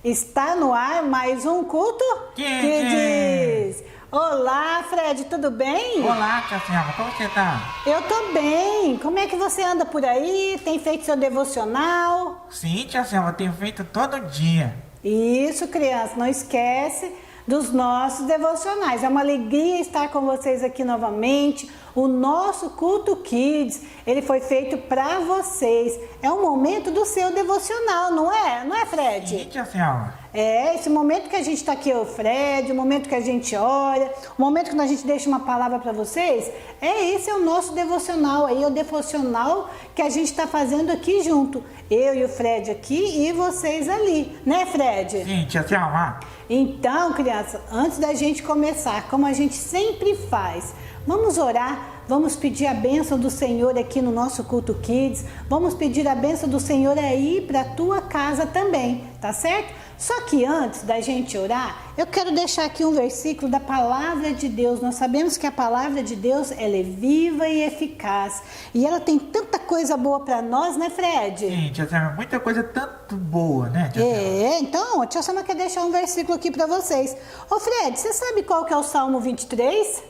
Está no ar mais um culto Kids. Olá, Fred, tudo bem? Olá, tia Selma, como você tá? Eu tô bem. Como é que você anda por aí? Tem feito seu devocional? Sim, tia Selma, tenho feito todo dia. Isso, criança, não esquece dos nossos devocionais. É uma alegria estar com vocês aqui novamente. O nosso culto Kids, ele foi feito para vocês. É um momento do seu devocional, não é? Não é, Fred? Sim, tia Selma. É, esse momento que a gente está aqui, o Fred, o momento que a gente ora, o momento que a gente deixa uma palavra para vocês, esse é o nosso devocional aí, o devocional que a gente está fazendo aqui junto. Eu e o Fred aqui e vocês ali, né, Fred? Sim, tia Selma. Então, criança, antes da gente começar, como a gente sempre faz, vamos orar, vamos pedir a bênção do Senhor aqui no nosso culto Kids, vamos pedir a bênção do Senhor aí para a tua casa também, tá certo? Só que antes da gente orar, eu quero deixar aqui um versículo da palavra de Deus. Nós sabemos que a palavra de Deus, ela é viva e eficaz. E ela tem tanta coisa boa para nós, né, Fred? Sim, tia Selma, muita coisa tanto boa, né, tia Selma? Então, a tia Selma quer deixar um versículo aqui para vocês. Ô, Fred, você sabe qual que é o Salmo 23?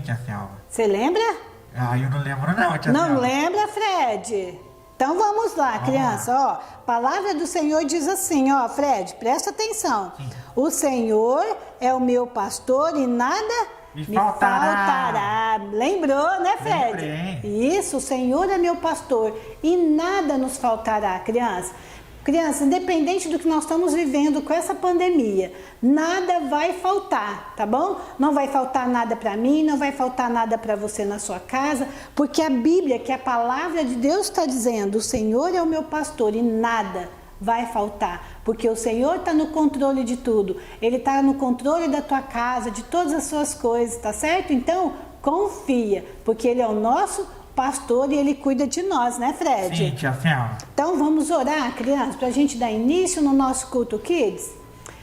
Tia Selma. Você lembra? Ah, eu não lembro não, tia Selma. Não lembra, Fred? Então vamos lá, criança, ó. A palavra do Senhor diz assim, ó, Fred, presta atenção. Sim. O Senhor é o meu pastor e nada me faltará. Lembrou, né, Fred? Lembrei. Isso, o Senhor é meu pastor e nada nos faltará, criança. Criança, independente do que nós estamos vivendo com essa pandemia, nada vai faltar, tá bom? Não vai faltar nada para mim, não vai faltar nada para você na sua casa, porque a Bíblia, que é a palavra de Deus, está dizendo: o Senhor é o meu pastor e nada vai faltar, porque o Senhor está no controle de tudo, Ele está no controle da tua casa, de todas as suas coisas, tá certo? Então, confia, porque Ele é o nosso pastor e Ele cuida de nós, né, Fred? Sim, tia Selma. Então vamos orar, crianças, para a gente dar início no nosso culto Kids?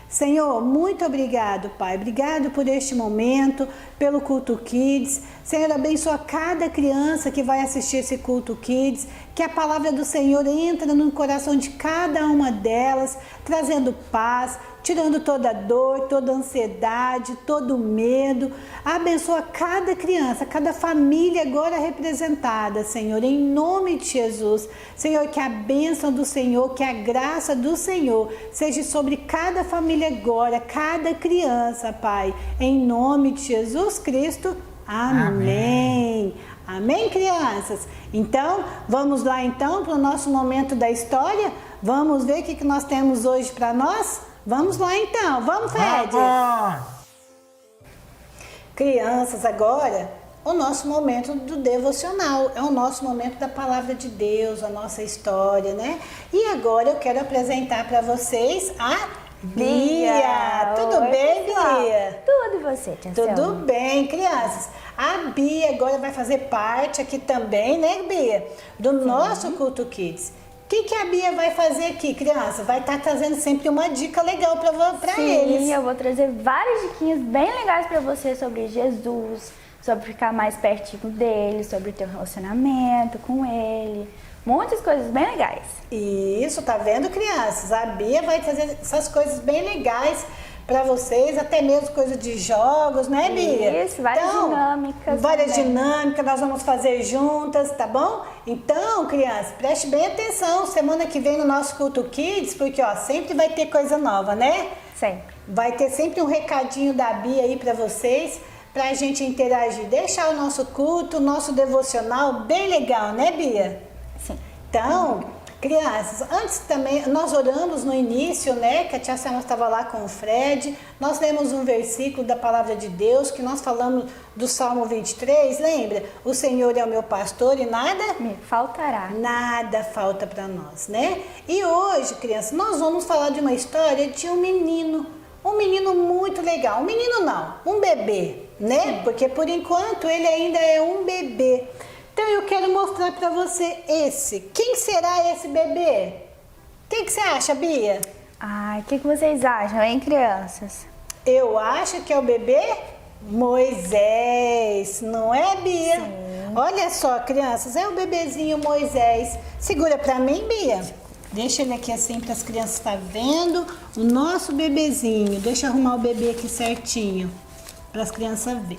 Senhor, muito obrigado, Pai. Obrigado por este momento, pelo culto Kids. Senhor, abençoa cada criança que vai assistir esse culto Kids. Que a palavra do Senhor entre no coração de cada uma delas, trazendo paz, tirando toda dor, toda ansiedade, todo medo. Abençoa cada criança, cada família agora representada, Senhor, em nome de Jesus. Senhor, que a bênção do Senhor, que a graça do Senhor seja sobre cada família agora, cada criança, Pai, em nome de Jesus Cristo. Amém. Amém, crianças? Então, vamos lá então para o nosso momento da história. Vamos ver o que nós temos hoje para nós? Vamos lá então, vamos, Fred? Vamos! Crianças, agora o nosso momento do devocional, é o nosso momento da palavra de Deus, a nossa história, né? E agora eu quero apresentar para vocês a Bia. Tudo Oi, bem, pessoal? Bia? Tudo e você, tia Tudo Selma? bem, crianças. A Bia agora vai fazer parte aqui também, né, Bia? Do nosso culto Kids. O que a Bia vai fazer aqui, criança? Vai estar trazendo sempre uma dica legal para eles. Sim, eu vou trazer várias diquinhas bem legais para você sobre Jesus, sobre ficar mais pertinho dele, sobre ter um relacionamento com ele. Muitas coisas bem legais. Isso, tá vendo, crianças? A Bia vai trazer essas coisas bem legais para vocês, até mesmo coisa de jogos, né, Bia? Isso, várias dinâmicas. Várias também. dinâmicas nós vamos fazer juntas, tá bom? Então, crianças, preste bem atenção semana que vem no nosso culto Kids, porque ó, sempre vai ter coisa nova, né? Sempre. Vai ter sempre um recadinho da Bia aí para vocês, pra gente interagir, deixar o nosso culto, o nosso devocional bem legal, né, Bia? Sim. Então, crianças, antes também, nós oramos no início, né, que a tia Selma estava lá com o Fred, nós lemos um versículo da palavra de Deus, que nós falamos do Salmo 23, lembra? O Senhor é o meu pastor e nada? Me faltará. Nada falta para nós, né? E hoje, crianças, nós vamos falar de uma história de um menino muito legal, um menino não, um bebê, né? Sim. Porque por enquanto ele ainda é um bebê. Então eu quero mostrar para você esse. Quem será esse bebê? O que você acha, Bia? Ai, o que vocês acham, hein, crianças? Eu acho que é o bebê Moisés, não é, Bia? Sim. Olha só, crianças, é o bebezinho Moisés. Segura para mim, Bia. Deixa ele aqui assim para as crianças estarem vendo o nosso bebezinho. Deixa eu arrumar o bebê aqui certinho para as crianças verem.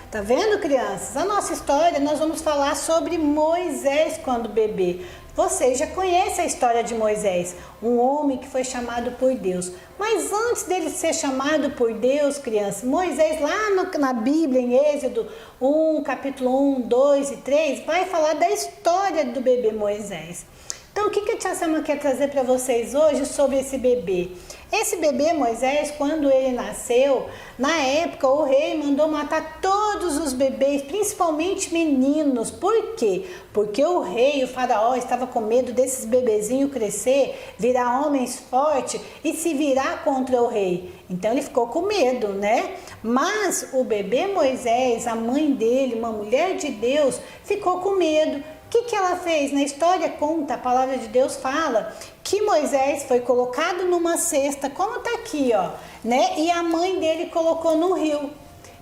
Tá vendo, crianças? A nossa história, nós vamos falar sobre Moisés quando bebê. Vocês já conhecem a história de Moisés, um homem que foi chamado por Deus. Mas antes dele ser chamado por Deus, crianças, Moisés lá na Bíblia, em Êxodo 1, capítulo 1, 2 e 3, vai falar da história do bebê Moisés. Então, o que a tia Selma quer trazer para vocês hoje sobre esse bebê? Esse bebê Moisés, quando ele nasceu, na época o rei mandou matar todos os bebês, principalmente meninos. Por quê? Porque o rei, o faraó, estava com medo desses bebezinhos crescer, virar homens fortes e se virar contra o rei. Então ele ficou com medo, né? Mas o bebê Moisés, a mãe dele, uma mulher de Deus, ficou com medo. O que ela fez? Na história conta, a palavra de Deus fala que Moisés foi colocado numa cesta, como tá aqui, ó, né? E a mãe dele colocou no rio.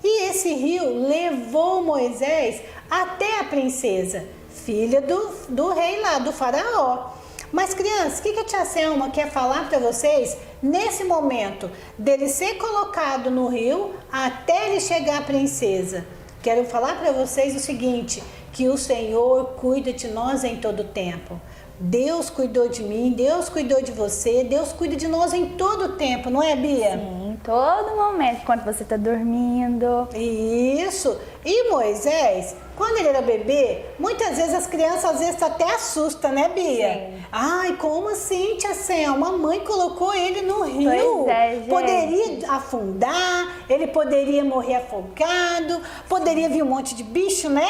E esse rio levou Moisés até a princesa, filha do rei lá, do faraó. Mas crianças, o que a tia Selma quer falar para vocês nesse momento dele ser colocado no rio até ele chegar à princesa? Quero falar para vocês o seguinte, que o Senhor cuida de nós em todo tempo. Deus cuidou de mim, Deus cuidou de você, Deus cuida de nós em todo tempo, não é, Bia? Sim, em todo momento, quando você está dormindo. Isso. E Moisés, quando ele era bebê, muitas vezes as crianças às vezes até assustam, né, Bia? Sim. Ai, como assim, tia Selma? A mãe colocou ele no rio. Pois é, gente. Poderia afundar, ele poderia morrer afogado, poderia vir um monte de bicho, né?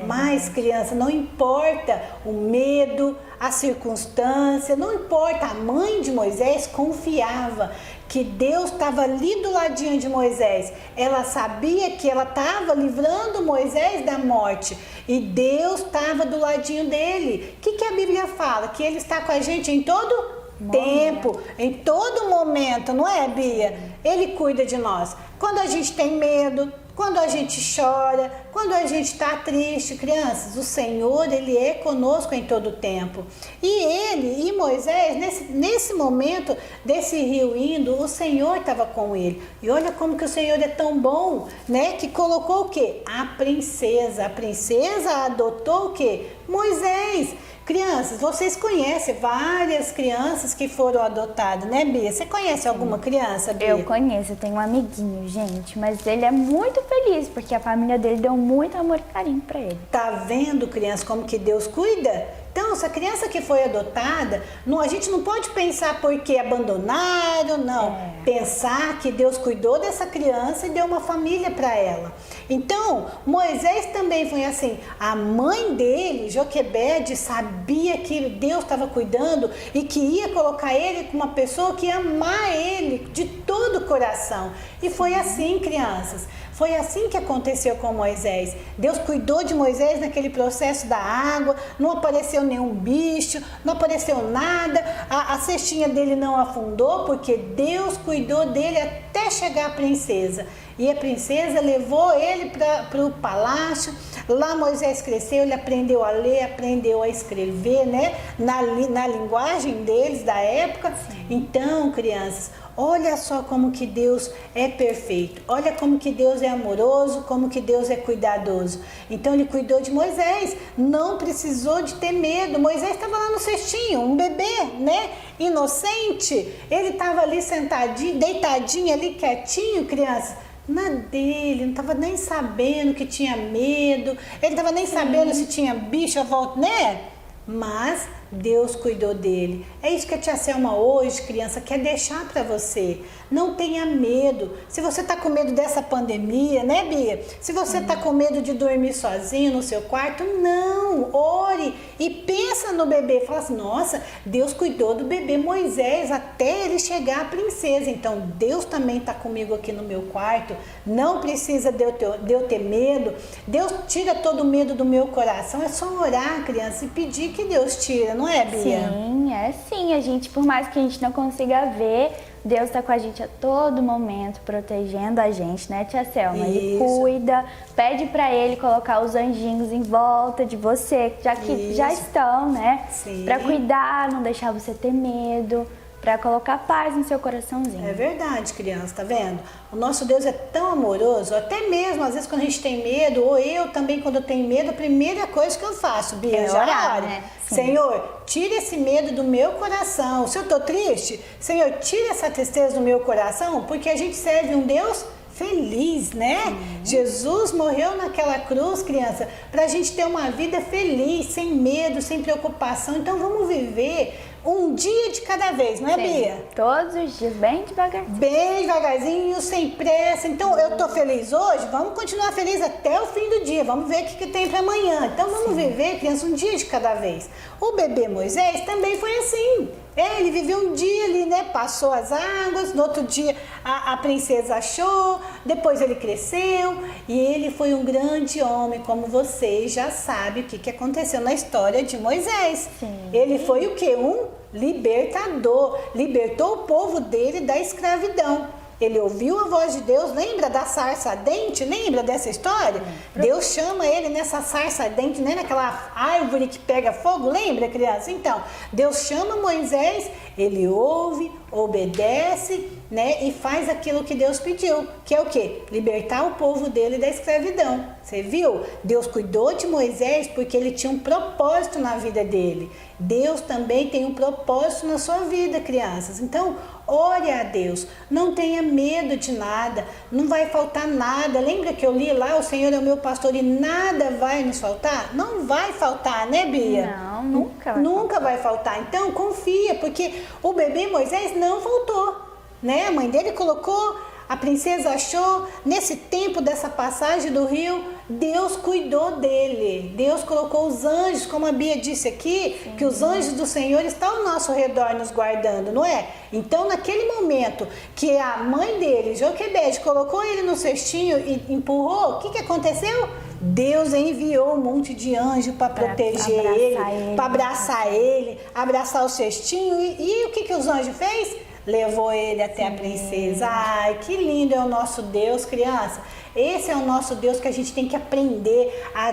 Mas, criança, não importa o medo, a circunstância, não importa. A mãe de Moisés confiava que Deus estava ali do ladinho de Moisés. Ela sabia que ela estava livrando Moisés da morte e Deus estava do ladinho dele. O que a Bíblia fala? Que ele está com a gente em todo tempo, em todo momento, não é, Bia? Ele cuida de nós. Quando a gente tem medo, quando a gente chora, quando a gente está triste, crianças, o Senhor, Ele é conosco em todo o tempo. E Moisés, nesse momento desse rio indo, o Senhor estava com ele. E olha como que o Senhor é tão bom, né? Que colocou o quê? A princesa. A princesa adotou o quê? Moisés. Crianças, vocês conhecem várias crianças que foram adotadas, né, Bia? Você conhece alguma criança, Bia? Eu conheço, eu tenho um amiguinho, gente, mas ele é muito feliz porque a família dele deu muito amor e carinho pra ele. Tá vendo, criança, como que Deus cuida? Então, essa criança que foi adotada, a gente não pode pensar porque abandonaram, não. Pensar que Deus cuidou dessa criança e deu uma família para ela. Então, Moisés também foi assim. A mãe dele, Joquebede, sabia que Deus estava cuidando e que ia colocar ele com uma pessoa que ia amar ele de todo o coração. E foi assim, crianças. Foi assim que aconteceu com Moisés. Deus cuidou de Moisés naquele processo da água, não apareceu nenhum bicho, não apareceu nada, a cestinha dele não afundou, porque Deus cuidou dele até chegar a princesa. E a princesa levou ele para o palácio. Lá Moisés cresceu, ele aprendeu a ler, aprendeu a escrever, né? Na linguagem deles, da época. Então, crianças, olha só como que Deus é perfeito. Olha como que Deus é amoroso, como que Deus é cuidadoso. Então ele cuidou de Moisés, não precisou de ter medo. Moisés estava lá no cestinho, um bebê, né? Inocente. Ele estava ali sentadinho, deitadinho ali, quietinho, criança. Na dele, não estava nem sabendo que tinha medo, ele estava nem sabendo se tinha bicho à volta, né? Mas Deus cuidou dele. É isso que a tia Selma hoje, criança, quer deixar para você. Não tenha medo. Se você está com medo dessa pandemia, né, Bia? Se você está com medo de dormir sozinho no seu quarto, não. Ore e pensa no bebê. Fala assim, nossa, Deus cuidou do bebê Moisés até ele chegar à princesa. Então, Deus também está comigo aqui no meu quarto. Não precisa de eu ter medo. Deus tira todo o medo do meu coração. É só orar, criança, e pedir que Deus tira, não é, Bia? Sim, é sim. A gente, por mais que a gente não consiga ver, Deus está com a gente a todo momento, protegendo a gente, né, tia Selma? Ele Isso. cuida, pede para ele colocar os anjinhos em volta de você, já que já estão, né? Sim. Para cuidar, não deixar você ter medo, para colocar paz no seu coraçãozinho. É verdade, criança, tá vendo? O nosso Deus é tão amoroso, até mesmo às vezes quando a gente tem medo, ou eu também quando eu tenho medo, a primeira coisa que eu faço, Bia, É já orar, oro. né? Sim. Senhor, tira esse medo do meu coração. Se eu tô triste, Senhor, tira essa tristeza do meu coração, porque a gente serve um Deus feliz, né? Jesus morreu naquela cruz, criança, pra gente ter uma vida feliz, sem medo, sem preocupação. Então vamos viver um dia de cada vez, não é, Sim. Bia? Todos os dias, bem devagarzinho. Bem devagarzinho, sem pressa. Então, eu tô feliz hoje, vamos continuar feliz até o fim do dia. Vamos ver o que tem para amanhã. Então, vamos viver, criança, um dia de cada vez. O bebê Moisés também foi assim. Ele viveu um dia ali, né? Passou as águas, no outro dia a princesa achou, depois ele cresceu e ele foi um grande homem, como vocês já sabem o que aconteceu na história de Moisés. Sim. Ele foi o quê? Um libertador, libertou o povo dele da escravidão. Ele ouviu a voz de Deus, lembra da sarça ardente? Lembra dessa história? Deus chama ele nessa sarça ardente, né? Naquela árvore que pega fogo, lembra, criança? Então, Deus chama Moisés, ele ouve, obedece, né? E faz aquilo que Deus pediu, que é o quê? Libertar o povo dele da escravidão. Você viu? Deus cuidou de Moisés porque ele tinha um propósito na vida dele. Deus também tem um propósito na sua vida, crianças. Então, ore a Deus, não tenha medo de nada, não vai faltar nada. Lembra que eu li lá, o Senhor é o meu pastor e nada vai nos faltar? Não vai faltar, né, Bia? Não, nunca vai Nunca vai faltar. Então, confia, porque o bebê Moisés não faltou, né? A mãe dele colocou, a princesa achou, nesse tempo dessa passagem do rio, Deus cuidou dele. Deus colocou os anjos, como a Bia disse aqui, que os anjos do Senhor estão ao nosso redor nos guardando, não é? Então, naquele momento que a mãe dele, Joquebede, colocou ele no cestinho e empurrou, o que aconteceu? Deus enviou um monte de anjo para proteger ele, para abraçar ele, abraçar o cestinho. E o que os anjos fez? Levou ele até a princesa. Ai, que lindo é o nosso Deus, criança. Esse é o nosso Deus que a gente tem que aprender a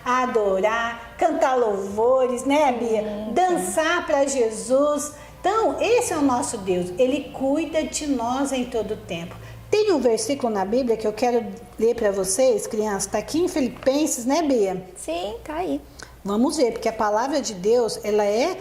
adorar, cantar louvores, né, Bia? Dançar para Jesus. Então, esse é o nosso Deus. Ele cuida de nós em todo o tempo. Tem um versículo na Bíblia que eu quero ler para vocês, crianças. Está aqui em Filipenses, né, Bia? Sim, tá aí. Vamos ver, porque a palavra de Deus, ela é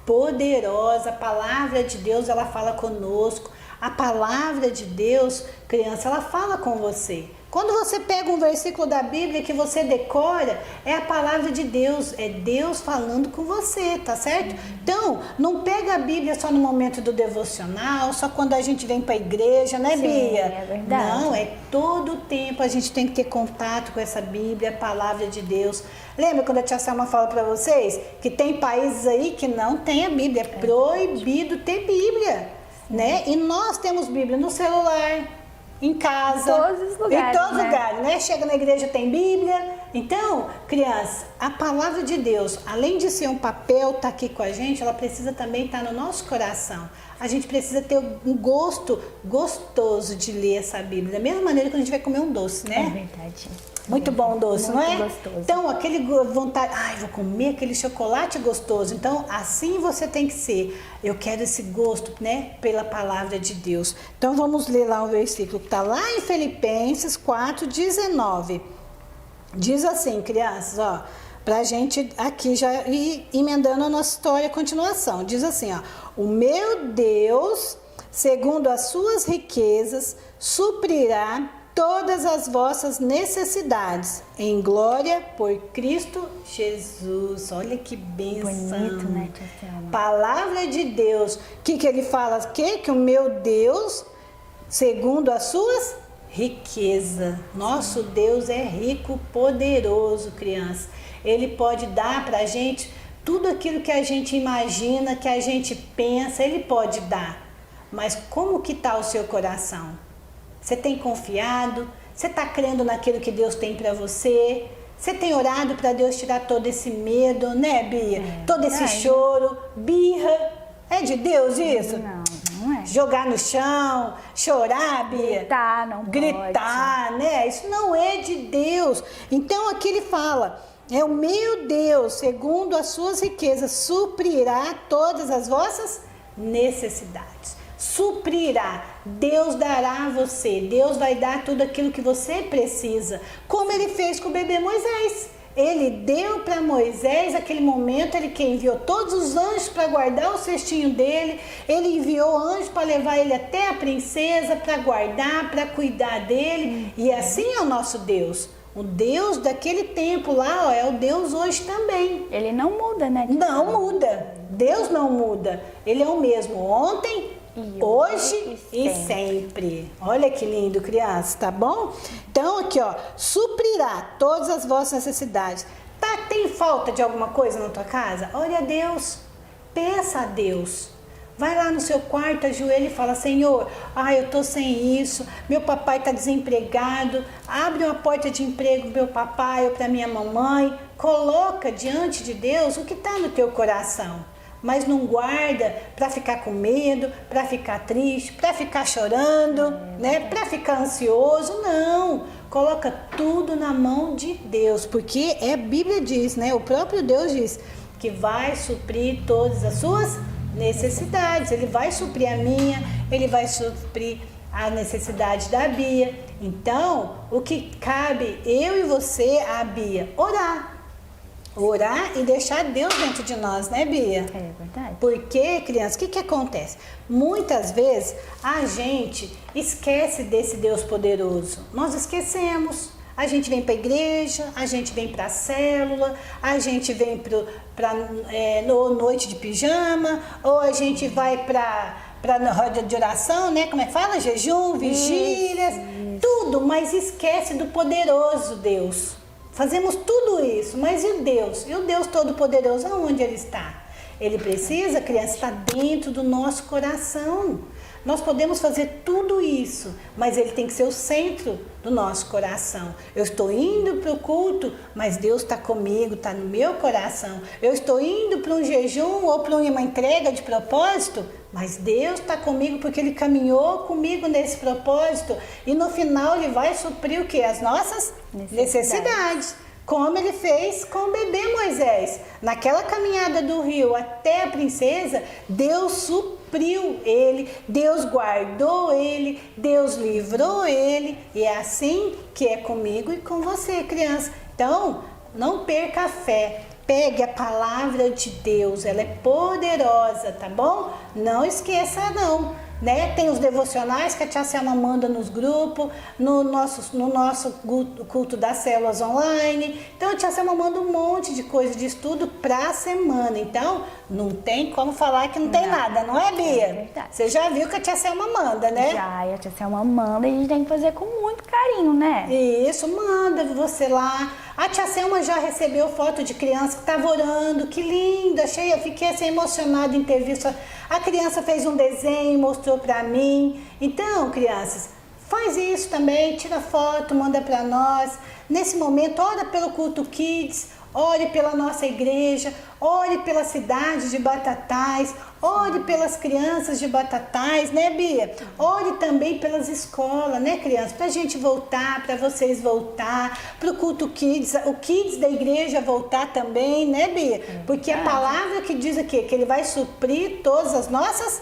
poderosa. A palavra de Deus, ela fala conosco. A palavra de Deus, criança, ela fala com você. Quando você pega um versículo da Bíblia que você decora, é a palavra de Deus, é Deus falando com você, tá certo? Então, não pega a Bíblia só no momento do devocional, só quando a gente vem para a igreja, né, Sim, Bia? é verdade. Não, é todo o tempo a gente tem que ter contato com essa Bíblia, a palavra de Deus. Lembra quando a tia Selma fala para vocês que tem países aí que não tem a Bíblia, é proibido ter Bíblia, né? E nós temos Bíblia no celular, em casa, em todos os lugares, em todos os né? lugares, né? Chega na igreja, tem Bíblia. Então, criança, a palavra de Deus, além de ser um papel, tá aqui com a gente, ela precisa também estar no nosso coração. A gente precisa ter um gosto gostoso de ler essa Bíblia, da mesma maneira que a gente vai comer um doce, né? É verdade. Muito bom o doce, Muito não é? gostoso. Então, aquele vontade, ai, vou comer aquele chocolate gostoso. Então, assim você tem que ser. Eu quero esse gosto, né, pela palavra de Deus. Então, vamos ler lá o versículo que está lá em Filipenses 4:19. Diz assim, crianças, ó, pra gente aqui já ir emendando a nossa história, a continuação. Diz assim, ó: o meu Deus, segundo as suas riquezas, suprirá todas as vossas necessidades em glória por Cristo Jesus. Olha que bênção. Bonito, né, tia Selma? Palavra de Deus. O que ele fala? Que o meu Deus, segundo as suas riquezas. Nosso Deus é rico, poderoso, criança. Ele pode dar pra gente tudo aquilo que a gente imagina, que a gente pensa, ele pode dar. Mas como que tá o seu coração? Você tem confiado? Você está crendo naquilo que Deus tem para você? Você tem orado para Deus tirar todo esse medo, né, Bia? Todo esse choro, birra. É de Deus isso? Não, não é. Jogar no chão, chorar, Bia. Gritar, não Gritar, né? Isso não é de Deus. Então aqui ele fala, o meu Deus, segundo as suas riquezas, suprirá todas as vossas necessidades. Suprirá, Deus dará a você, Deus vai dar tudo aquilo que você precisa, como ele fez com o bebê Moisés. Ele deu para Moisés aquele momento, ele que enviou todos os anjos para guardar o cestinho dele, ele enviou anjos para levar ele até a princesa, para guardar, para cuidar dele, e assim é o nosso Deus. O Deus daquele tempo lá, ó, é o Deus hoje também. Ele não muda, né? Não muda, Deus não muda, ele é o mesmo ontem, hoje e sempre. Olha que lindo, crianças, tá bom? Então aqui, ó, suprirá todas as vossas necessidades. Tem falta de alguma coisa na tua casa? Ore a Deus, peça a Deus. Vai lá no seu quarto, ajoelha e fala, Senhor, eu tô sem isso, meu papai tá desempregado, abre uma porta de emprego pro meu papai ou pra minha mamãe. Coloca diante de Deus o que tá no teu coração. Mas não guarda para ficar com medo, para ficar triste, para ficar chorando, né? Para ficar ansioso, não. Coloca tudo na mão de Deus, porque a Bíblia diz, né? O próprio Deus diz que vai suprir todas as suas necessidades. Ele vai suprir a minha, ele vai suprir a necessidade da Bia. Então, o que cabe eu e você, a Bia, orar. Orar e deixar Deus dentro de nós, né, Bia? É verdade. Porque, crianças, o que acontece? Muitas vezes a gente esquece desse Deus poderoso. Nós esquecemos. A gente vem para a igreja, a gente vem para a célula, a gente vem para noite de pijama, ou a gente vai para roda de oração, né? Como é que fala? Jejum, vigílias, tudo, mas esquece do poderoso Deus. Fazemos tudo isso, mas e Deus? E o Deus Todo-Poderoso, aonde Ele está? Ele precisa, criança, estar dentro do nosso coração. Nós podemos fazer tudo isso, mas Ele tem que ser o centro do nosso coração. Eu estou indo para o culto, mas Deus está comigo, está no meu coração. Eu estou indo para um jejum ou para uma entrega de propósito, mas Deus está comigo porque Ele caminhou comigo nesse propósito. E no final Ele vai suprir o quê? As nossas necessidades. Como Ele fez com o bebê Moisés. Naquela caminhada do rio até a princesa, Deus supriu ele, Deus guardou ele, Deus livrou ele. E é assim que é comigo e com você, criança. Então, não perca a fé. Pegue a palavra de Deus, ela é poderosa, tá bom? Não esqueça não, né? Tem os devocionais que a tia Selma manda nos grupos, no nosso culto das células online. Então a tia Selma manda um monte de coisa de estudo pra semana. Então não tem como falar que não tem nada, não é, Bia? É verdade. Você já viu que a tia Selma manda, né? Já, e a tia Selma manda e a gente tem que fazer com muito carinho, né? Isso, manda você lá. A tia Selma já recebeu foto de criança que estava orando, que linda, eu fiquei assim emocionada em ter visto. A criança fez um desenho, mostrou para mim. Então, crianças, faz isso também, tira foto, manda para nós. Nesse momento, ora pelo Culto Kids, ore pela nossa igreja, ore pela cidade de Batatais, ore pelas crianças de Batatais, né, Bia? Ore também pelas escolas, né, crianças? Pra gente voltar, pra vocês voltar, pro Culto Kids, o Kids da igreja voltar também, né, Bia? Porque a palavra que diz aqui, que Ele vai suprir todas as nossas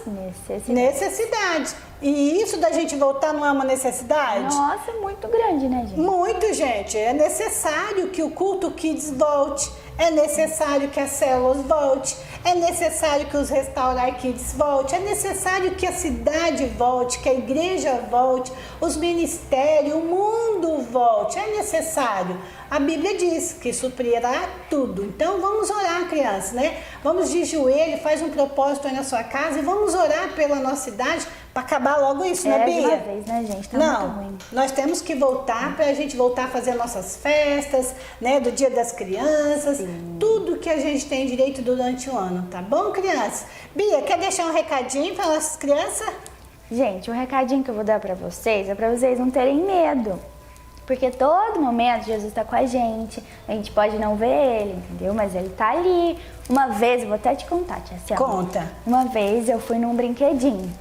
necessidades. E isso da gente voltar não é uma necessidade? Nossa, muito grande, né, gente? Muito, gente. É necessário que o Culto Kids volte. É necessário que as células volte, é necessário que os Restaurar Kids volte, é necessário que a cidade volte, que a igreja volte, os ministérios, o mundo volte, é necessário. A Bíblia diz que suprirá tudo. Então vamos orar, crianças, né? Vamos de joelho, faz um propósito aí na sua casa e vamos orar pela nossa cidade para acabar logo isso, né, Bia? De uma vez, né, gente? Tá muito ruim. Nós temos que voltar para a gente voltar a fazer nossas festas, né, do Dia das Crianças, tudo que a gente tem direito durante o ano, tá bom, crianças? Bia, quer deixar um recadinho para nossas crianças? Gente, o recadinho que eu vou dar para vocês é para vocês não terem medo. Porque todo momento Jesus está com a gente pode não ver Ele, entendeu? Mas Ele tá ali. Uma vez, eu vou até te contar, tia Selma. Conta. Uma vez eu fui num brinquedinho.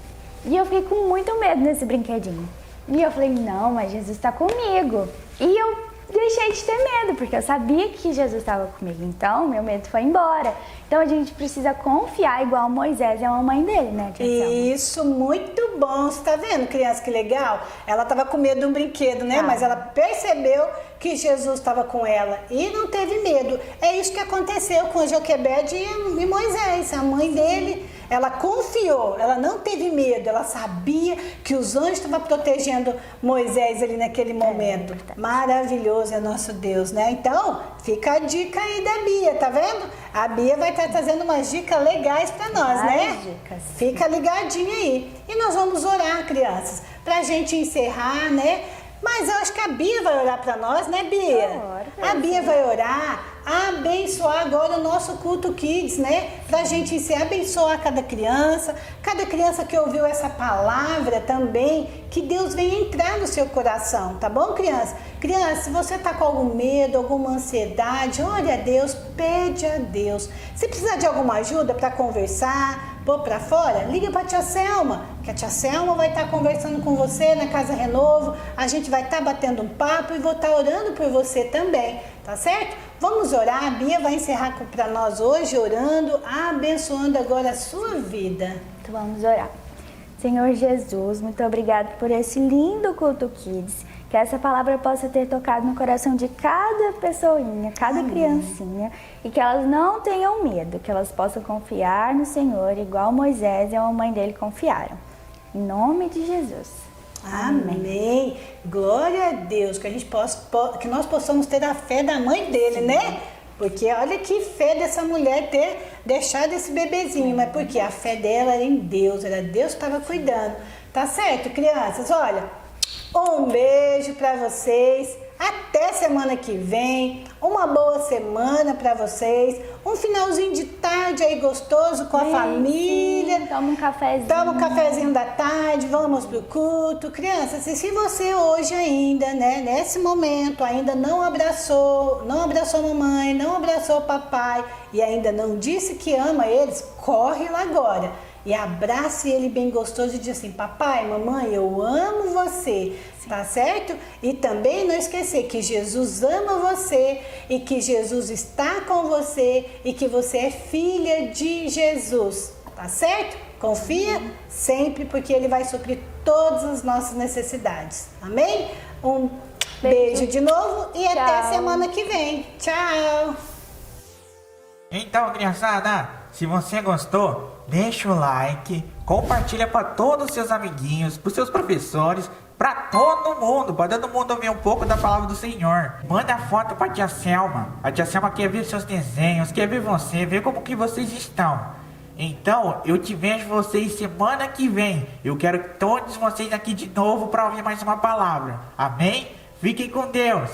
E eu fiquei com muito medo nesse brinquedinho. E eu falei, não, mas Jesus está comigo. E eu deixei de ter medo, porque eu sabia que Jesus estava comigo. Então, meu medo foi embora. Então, a gente precisa confiar igual Moisés e a mamãe dele, né, tia Selma? Isso, muito bom. Você tá vendo, criança, que legal? Ela tava com medo de um brinquedo, né? Mas ela percebeu que Jesus estava com ela e não teve medo. É isso que aconteceu com Joquebede e Moisés. A mãe dele, ela confiou, ela não teve medo. Ela sabia que os anjos estavam protegendo Moisés ali naquele momento. Maravilhoso é nosso Deus, né? Então, fica a dica aí da Bia, tá vendo? A Bia vai estar trazendo umas dicas legais para nós, né? Dicas. Fica ligadinho aí. E nós vamos orar, crianças, pra gente encerrar, né? Mas eu acho que a Bia vai orar para nós, né, Bia? A Bia vai orar, abençoar agora o nosso culto Kids, né? Pra gente encerrar, abençoar cada criança que ouviu essa palavra também, que Deus venha entrar no seu coração, tá bom, criança? Criança, se você tá com algum medo, alguma ansiedade, ore a Deus, pede a Deus. Se precisar de alguma ajuda para conversar, pôr para fora, liga para a tia Selma, que a tia Selma vai estar conversando com você na Casa Renovo, a gente vai estar batendo um papo e vou estar orando por você também, tá certo? Vamos orar, a Bia vai encerrar para nós hoje orando, abençoando agora a sua vida. Então vamos orar. Senhor Jesus, muito obrigado por esse lindo culto Kids. Que essa palavra possa ter tocado no coração de cada pessoinha, cada criancinha, e que elas não tenham medo, que elas possam confiar no Senhor, igual Moisés e a mamãe dele confiaram. Em nome de Jesus. Amém. Glória a Deus, que nós possamos ter a fé da mãe dele, né? Porque olha que fé dessa mulher ter deixado esse bebezinho, mas porque a fé dela era em Deus, era Deus que estava cuidando. Tá certo, crianças? Olha, um beijo para vocês, até semana que vem, uma boa semana para vocês, um finalzinho de tarde aí gostoso com a família. Toma um cafezinho. Toma um cafezinho da tarde, vamos pro culto. Crianças, e se você hoje ainda, né, nesse momento, ainda não abraçou a mamãe, não abraçou o papai e ainda não disse que ama eles, corre lá agora. E abrace ele bem gostoso e diz assim, papai, mamãe, eu amo você, tá certo? E também não esquecer que Jesus ama você e que Jesus está com você e que você é filha de Jesus, tá certo? Confia sempre porque ele vai suprir todas as nossas necessidades, amém? Um beijo de novo e até semana que vem. Tchau! Então, criançada, se você gostou, deixa o like, compartilha para todos os seus amiguinhos, para os seus professores, para todo mundo ouvir um pouco da palavra do Senhor. Manda foto para a tia Selma. A tia Selma quer ver seus desenhos, quer ver você, ver como que vocês estão. Então, eu te vejo vocês semana que vem. Eu quero todos vocês aqui de novo para ouvir mais uma palavra. Amém? Fiquem com Deus.